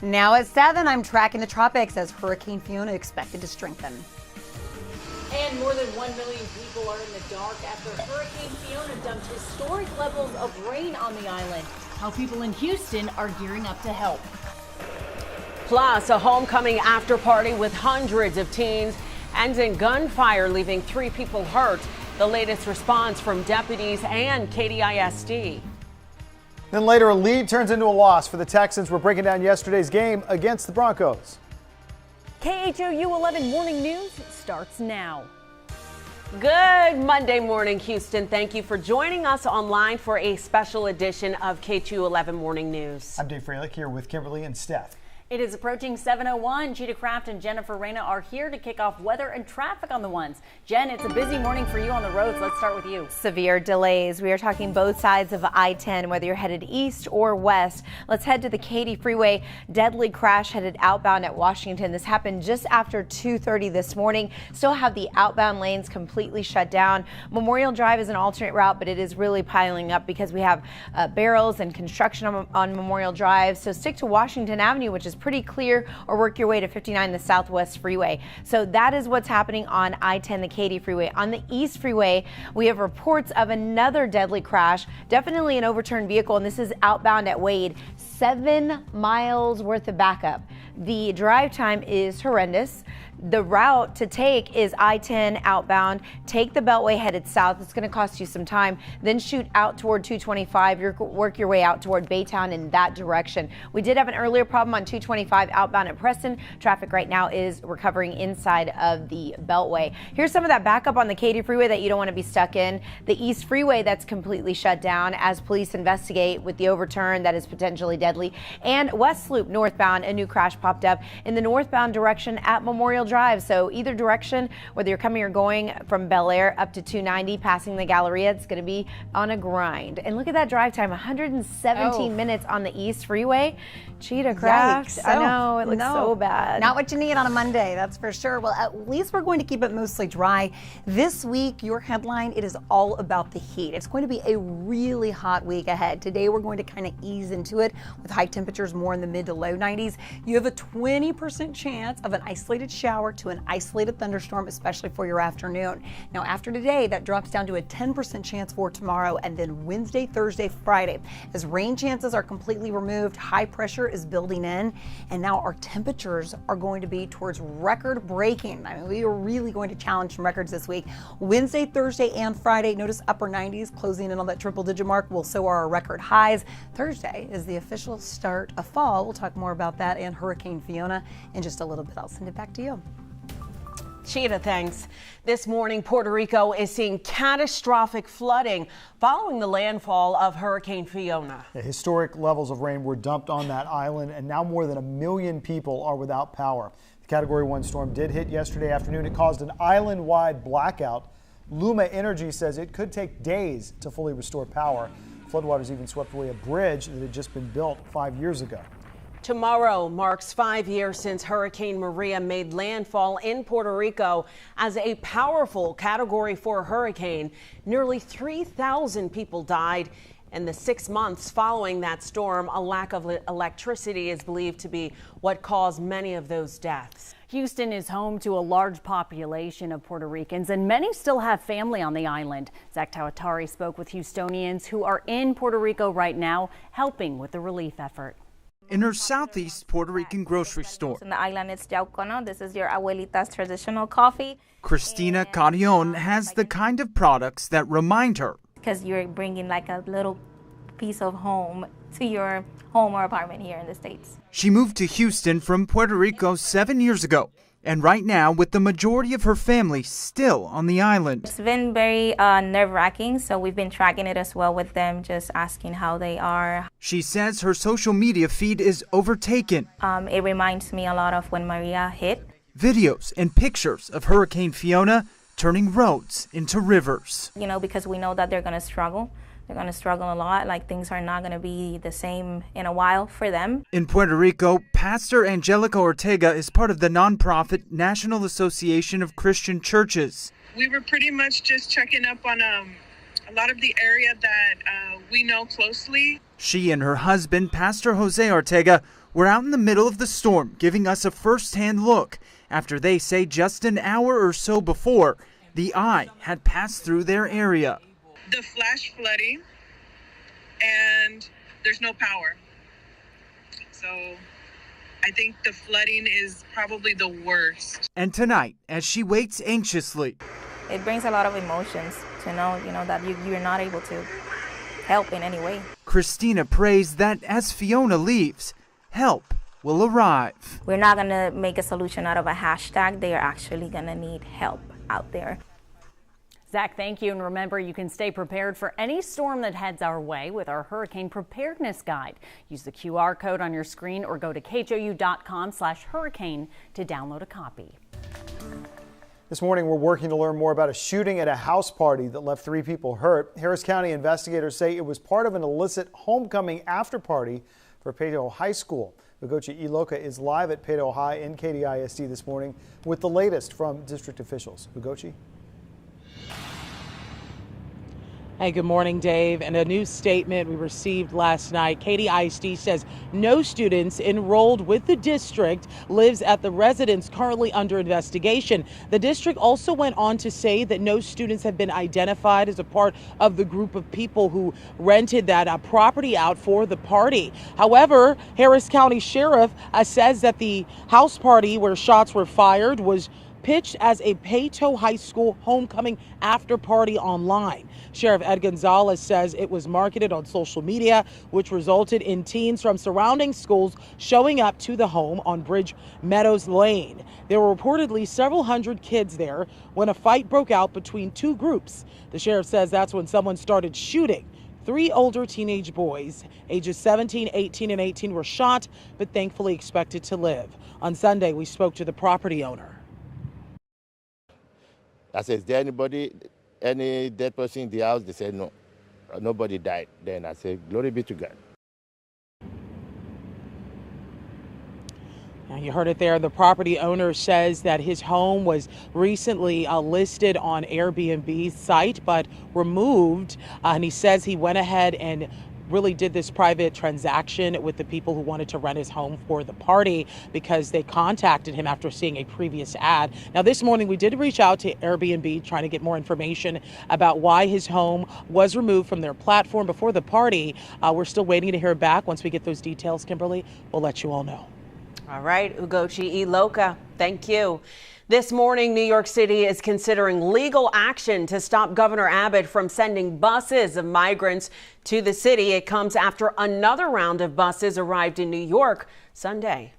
Now at 7, I'm tracking the tropics as Hurricane Fiona expected to strengthen. And more than 1 million people are in the dark after Hurricane Fiona dumped historic levels of rain on the island. How people in Houston are gearing up to help. Plus, a homecoming after party with hundreds of teens ends in gunfire, leaving 3 people hurt. The latest response from deputies and KDISD. Then later, a lead turns into a loss for the Texans. We're breaking down yesterday's game against the Broncos. KHOU 11 Morning News starts now. Good Monday morning, Houston. Thank you for joining us online for a special edition of KHOU 11 Morning News. I'm Dave Freilich here with Kimberly and Steph. It is approaching 7:01. Cheetah Craft and Jennifer Reyna are here to kick off weather and traffic on the ones. Jen, it's a busy morning for you on the roads. Let's start with you. Severe delays. We are talking both sides of I-10, whether you're headed east or west. Let's head to the Katy Freeway. Deadly crash headed outbound at Washington. This happened just after 2:30 this morning. Still have the outbound lanes completely shut down. Memorial Drive is an alternate route, but it is really piling up because we have barrels and construction on Memorial Drive. So stick to Washington Avenue, which is pretty clear, or work your way to 59, the Southwest Freeway. So that is what's happening on I-10, the Katy Freeway. On the East Freeway, we have reports of another deadly crash, definitely an overturned vehicle, and this is outbound at Wade. 7 miles worth of backup. The drive time is horrendous. The route to take is I-10 outbound. Take the Beltway headed south. It's going to cost you some time. Then shoot out toward 225. Work your way out toward Baytown in that direction. We did have an earlier problem on 225 outbound at Preston. Traffic right now is recovering inside of the Beltway. Here's some of that backup on the Katy Freeway that you don't want to be stuck in. The East Freeway that's completely shut down as police investigate with the overturn that is potentially deadly. And West Loop northbound, a new crash popped up in the northbound direction at Memorial Drive. So either direction, whether you're coming or going from Bel Air up to 290, passing the Galleria, it's going to be on a grind. And look at that drive time, 117 minutes on the East Freeway. Cheetah Craft. I know, it looks so bad. Not what you need on a Monday, that's for sure. Well, at least we're going to keep it mostly dry. This week, your headline, it is all about the heat. It's going to be a really hot week ahead. Today, we're going to kind of ease into it with high temperatures more in the mid to low 90s. You have a 20% chance of an isolated shower to an isolated thunderstorm, especially for your afternoon. Now, after today, that drops down to a 10% chance for tomorrow, and then Wednesday, Thursday, Friday. As rain chances are completely removed, high pressure is building in, and now our temperatures are going to be towards record breaking. I mean, we are really going to challenge some records this week. Wednesday, Thursday, and Friday, notice upper 90s closing in on that triple digit mark. Well, so are our record highs. Thursday is the official start of fall. We'll talk more about that and Hurricane Fiona in just a little bit. I'll send it back to you. Cheetah, thanks. This morning, Puerto Rico is seeing catastrophic flooding following the landfall of Hurricane Fiona. Historic levels of rain were dumped on that island, and now more than 1 million people are without power. The Category 1 storm did hit yesterday afternoon. It caused an island-wide blackout. Luma Energy says it could take days to fully restore power. Floodwaters even swept away a bridge that had just been built 5 years ago. Tomorrow marks 5 years since Hurricane Maria made landfall in Puerto Rico as a powerful Category 4 hurricane. Nearly 3,000 people died. In the 6 months following that storm, a lack of electricity is believed to be what caused many of those deaths. Houston is home to a large population of Puerto Ricans, and many still have family on the island. Zach Tawatari spoke with Houstonians who are in Puerto Rico right now, helping with the relief effort. In her southeast Puerto Rican grocery store, in the island, it's Yaucono. This is your abuelita's traditional coffee. Christina Carrion has the kind of products that remind her. Because you're bringing like a little piece of home to your home or apartment here in the States. She moved to Houston from Puerto Rico 7 years ago, and right now with the majority of her family still on the island. It's been very nerve-wracking, so we've been tracking it as well with them, just asking how they are. She says her social media feed is overtaken. It reminds me a lot of when Maria hit. Videos and pictures of Hurricane Fiona turning roads into rivers. You know, because we know that they're going to struggle. They're going to struggle a lot, like things are not going to be the same in a while for them. In Puerto Rico, Pastor Angelica Ortega is part of the nonprofit National Association of Christian Churches. We were pretty much just checking up on a lot of the area that we know closely. She and her husband, Pastor Jose Ortega, were out in the middle of the storm, giving us a first-hand look after they say just an hour or so before, the eye had passed through their area. The flash flooding, and there's no power. So I think the flooding is probably the worst. And tonight, as she waits anxiously, It brings a lot of emotions to know, that you're not able to help in any way. Christina prays that as Fiona leaves, help will arrive. We're not going to make a solution out of a hashtag. They are actually going to need help out there. Zach, thank you. And remember, you can stay prepared for any storm that heads our way with our hurricane preparedness guide. Use the QR code on your screen or go to khou.com/hurricane to download a copy. This morning, we're working to learn more about a shooting at a house party that left 3 people hurt. Harris County investigators say it was part of an illicit homecoming after party for Peyto High School. Ugochi Iloka is live at Peyto High in KDISD this morning with the latest from district officials. Ugochi? Hey, good morning, Dave. And a new statement we received last night. KDISD says no students enrolled with the district lives at the residence currently under investigation. The district also went on to say that no students have been identified as a part of the group of people who rented that property out for the party. However, Harris County Sheriff says that the house party where shots were fired was pitched as a Peyto High School homecoming after party online. Sheriff Ed Gonzalez says it was marketed on social media, which resulted in teens from surrounding schools showing up to the home on Bridge Meadows Lane. There were reportedly several hundred kids there when a fight broke out between 2 groups. The sheriff says that's when someone started shooting. 3 older teenage boys, ages 17, 18, and 18, were shot, but thankfully expected to live. On Sunday, we spoke to the property owner. I said, is there any dead person in the house? They said, no, nobody died. Then I said, glory be to God. Now, you heard it there. The property owner says that his home was recently listed on Airbnb's site, but removed. And he says he went ahead and really did this private transaction with the people who wanted to rent his home for the party because they contacted him after seeing a previous ad. Now, this morning we did reach out to Airbnb trying to get more information about why his home was removed from their platform before the party. We're still waiting to hear back. Once we get those details, Kimberly, we'll let you all know. All right, Ugochi Iloka, thank you. This morning, New York City is considering legal action to stop Governor Abbott from sending buses of migrants to the city. It comes after another round of buses arrived in New York Sunday.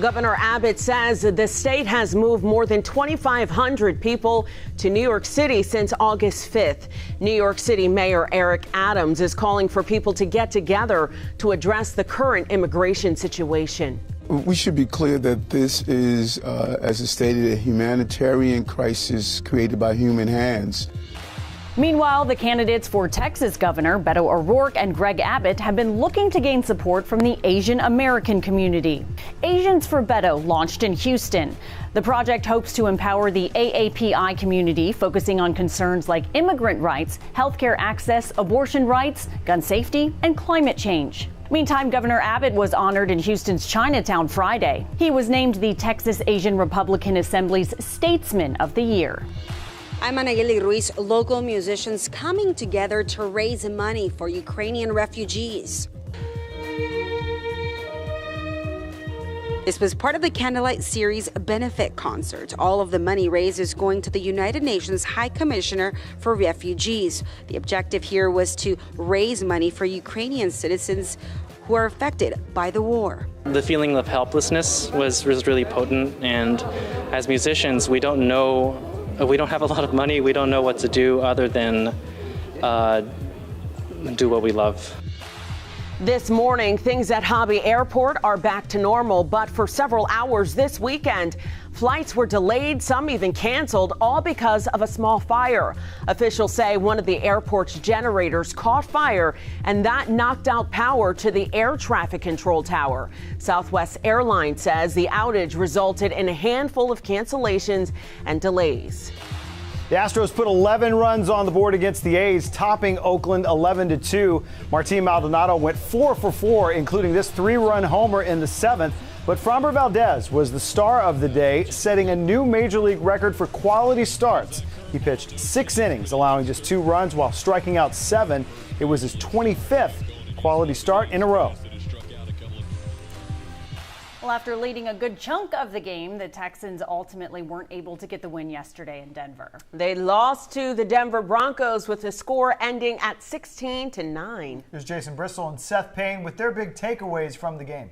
Governor Abbott says the state has moved more than 2,500 people to New York City since August 5th. New York City Mayor Eric Adams is calling for people to get together to address the current immigration situation. We should be clear that this is, as it stated, a humanitarian crisis created by human hands. Meanwhile, the candidates for Texas Governor Beto O'Rourke and Greg Abbott have been looking to gain support from the Asian American community. Asians for Beto launched in Houston. The project hopes to empower the AAPI community, focusing on concerns like immigrant rights, healthcare access, abortion rights, gun safety, and climate change. Meantime, Governor Abbott was honored in Houston's Chinatown Friday. He was named the Texas Asian Republican Assembly's Statesman of the Year. I'm Anayeli Ruiz. Local musicians coming together to raise money for Ukrainian refugees. This was part of the Candlelight Series benefit concert. All of the money raised is going to the United Nations High Commissioner for Refugees. The objective here was to raise money for Ukrainian citizens who are affected by the war. The feeling of helplessness was really potent, and as musicians, we don't have a lot of money. We don't know what to do other than do what we love. This morning, things at Hobby Airport are back to normal, but for several hours this weekend, flights were delayed, some even canceled, all because of a small fire. Officials say one of the airport's generators caught fire, and that knocked out power to the air traffic control tower. Southwest Airlines says the outage resulted in a handful of cancellations and delays. The Astros put 11 runs on the board against the A's, topping Oakland 11-2. Martin Maldonado went 4 for 4, including this 3-run homer in the 7th. But Framber Valdez was the star of the day, setting a new major league record for quality starts. He pitched 6 innings, allowing just 2 runs while striking out 7. It was his 25th quality start in a row. Well, after leading a good chunk of the game, the Texans ultimately weren't able to get the win yesterday in Denver. They lost to the Denver Broncos with the score ending at 16-9. Here's Jason Bristol and Seth Payne with their big takeaways from the game.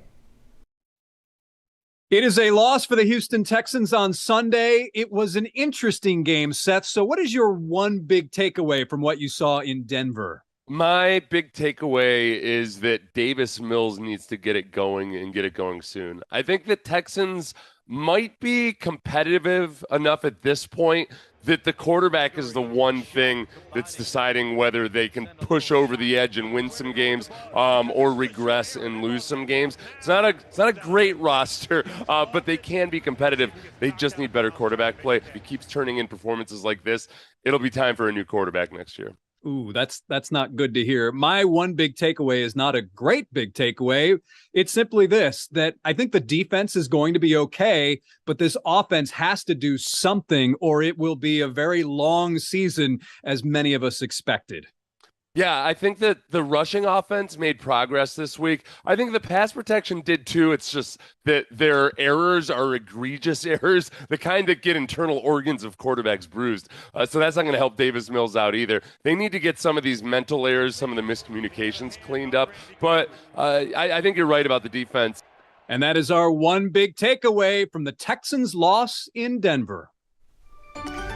It is a loss for the Houston Texans on Sunday. It was an interesting game, Seth. So what is your one big takeaway from what you saw in Denver? My big takeaway is that Davis Mills needs to get it going and get it going soon. I think the Texans might be competitive enough at this point that the quarterback is the one thing that's deciding whether they can push over the edge and win some games or regress and lose some games. It's not a great roster, but they can be competitive. They just need better quarterback play. If he keeps turning in performances like this, it'll be time for a new quarterback next year. Ooh, that's not good to hear. My one big takeaway is not a great big takeaway. It's simply this, that I think the defense is going to be okay, but this offense has to do something or it will be a very long season, as many of us expected. Yeah, I think that the rushing offense made progress this week. I think the pass protection did too. It's just that their errors are egregious errors, the kind that get internal organs of quarterbacks bruised. So that's not going to help Davis Mills out either. They need to get some of these mental errors, some of the miscommunications cleaned up. But I think you're right about the defense. And that is our one big takeaway from the Texans' loss in Denver.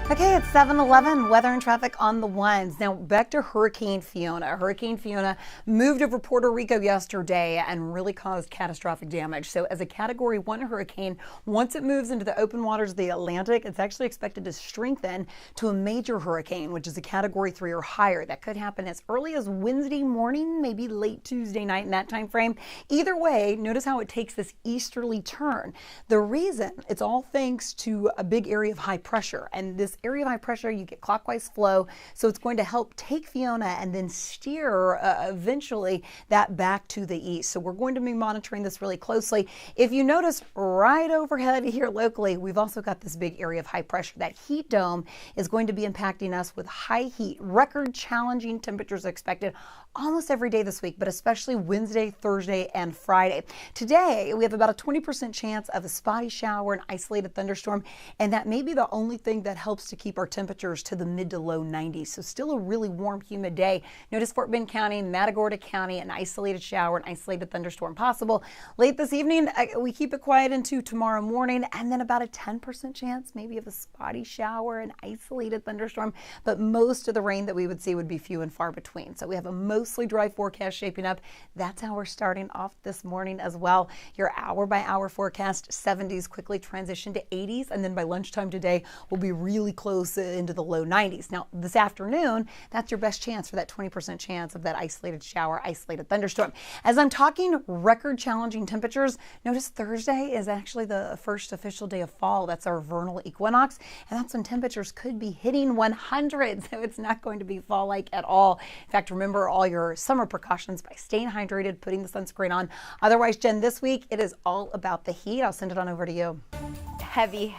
Okay, it's 7:11. Weather and traffic on the ones. Now back to Hurricane Fiona. Hurricane Fiona moved over Puerto Rico yesterday and really caused catastrophic damage. So as a Category 1 hurricane, once it moves into the open waters of the Atlantic, it's actually expected to strengthen to a major hurricane, which is a Category 3 or higher. That could happen as early as Wednesday morning, maybe late Tuesday night in that time frame. Either way, notice how it takes this easterly turn. The reason, it's all thanks to a big area of high pressure, and this area of high pressure, you get clockwise flow, so it's going to help take Fiona and then steer eventually that back to the east. So we're going to be monitoring this really closely. If you notice right overhead here locally, we've also got this big area of high pressure. That heat dome is going to be impacting us with high heat, record challenging temperatures expected almost every day this week, but especially Wednesday, Thursday, and Friday. Today, we have about a 20% chance of a spotty shower and isolated thunderstorm, and that may be the only thing that helps to keep our temperatures to the mid to low 90s. So still a really warm, humid day. Notice Fort Bend County, Matagorda County, an isolated shower, an isolated thunderstorm possible. Late this evening, we keep it quiet into tomorrow morning, and then about a 10% chance maybe of a spotty shower, an isolated thunderstorm, but most of the rain that we would see would be few and far between. So we have a mostly dry forecast shaping up. That's how we're starting off this morning as well. Your hour-by-hour forecast, 70s quickly transition to 80s, and then by lunchtime today, we'll be really close into the low 90s. Now, this afternoon, that's your best chance for that 20% chance of that isolated shower, isolated thunderstorm. As I'm talking record challenging temperatures, notice Thursday is actually the first official day of fall. That's our vernal equinox, and that's when temperatures could be hitting 100. So it's not going to be fall-like at all. In fact, remember all your summer precautions by staying hydrated, putting the sunscreen on. Otherwise, Jen, this week, it is all about the heat. I'll send it on over to you. Heavy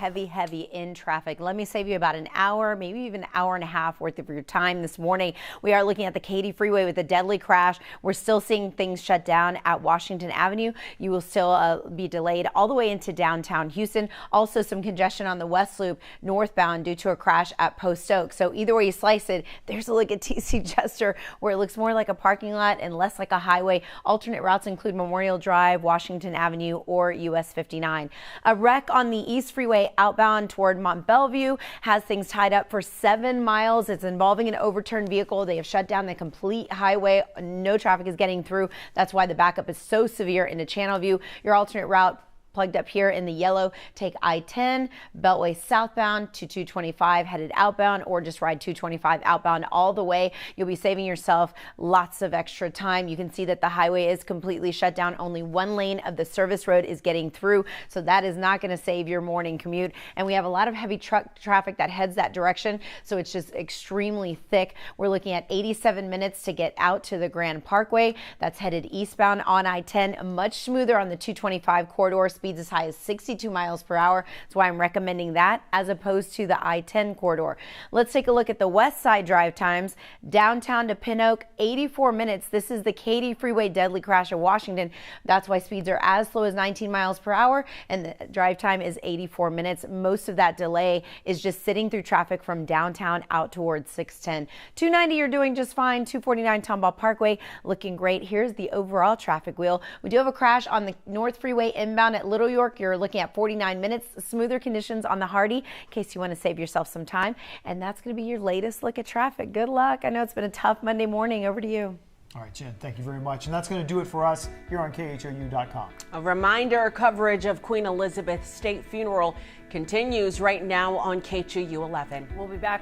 in traffic. Let me save you about an hour, maybe even an hour and a half worth of your time this morning. We are looking at the Katy Freeway with a deadly crash. We're still seeing things shut down at Washington Avenue. You will still be delayed all the way into downtown Houston. Also some congestion on the West Loop northbound due to a crash at Post Oak. So either way you slice it, there's a look at TC Chester where it looks more like a parking lot and less like a highway. Alternate routes include Memorial Drive, Washington Avenue, or US 59. A wreck on the East Freeway outbound toward Mont Bellevue has things tied up for 7 miles. It's involving an overturned vehicle. They have shut down the complete highway. No traffic is getting through. That's why the backup is so severe into Channel View. Your alternate route plugged up here in the yellow, take I-10, Beltway southbound to 225 headed outbound, or just ride 225 outbound all the way. You'll be saving yourself lots of extra time. You can see that the highway is completely shut down. Only one lane of the service road is getting through, so that is not going to save your morning commute. And we have a lot of heavy truck traffic that heads that direction, so it's just extremely thick. We're looking at 87 minutes to get out to the Grand Parkway. That's headed eastbound on I-10, much smoother on the 225 corridor. Speeds as high as 62 miles per hour. That's why I'm recommending that as opposed to the I-10 corridor. Let's take a look at the west side drive times. Downtown to Pin Oak, 84 minutes. This is the Katy Freeway deadly crash of Washington. That's why speeds are as slow as 19 miles per hour and the drive time is 84 minutes. Most of that delay is just sitting through traffic from downtown out towards 610. 290, you're doing just fine. 249 Tomball Parkway, looking great. Here's the overall traffic wheel. We do have a crash on the North Freeway inbound at Little York. You're looking at 49 minutes. Smoother conditions on the Hardy in case you want to save yourself some time. And that's going to be your latest look at traffic. Good luck. I know it's been a tough Monday morning. Over to you. All right, Jen, thank you very much. And that's going to do it for us here on KHOU.com. A reminder, coverage of Queen Elizabeth's state funeral continues right now on KHOU 11. We'll be back.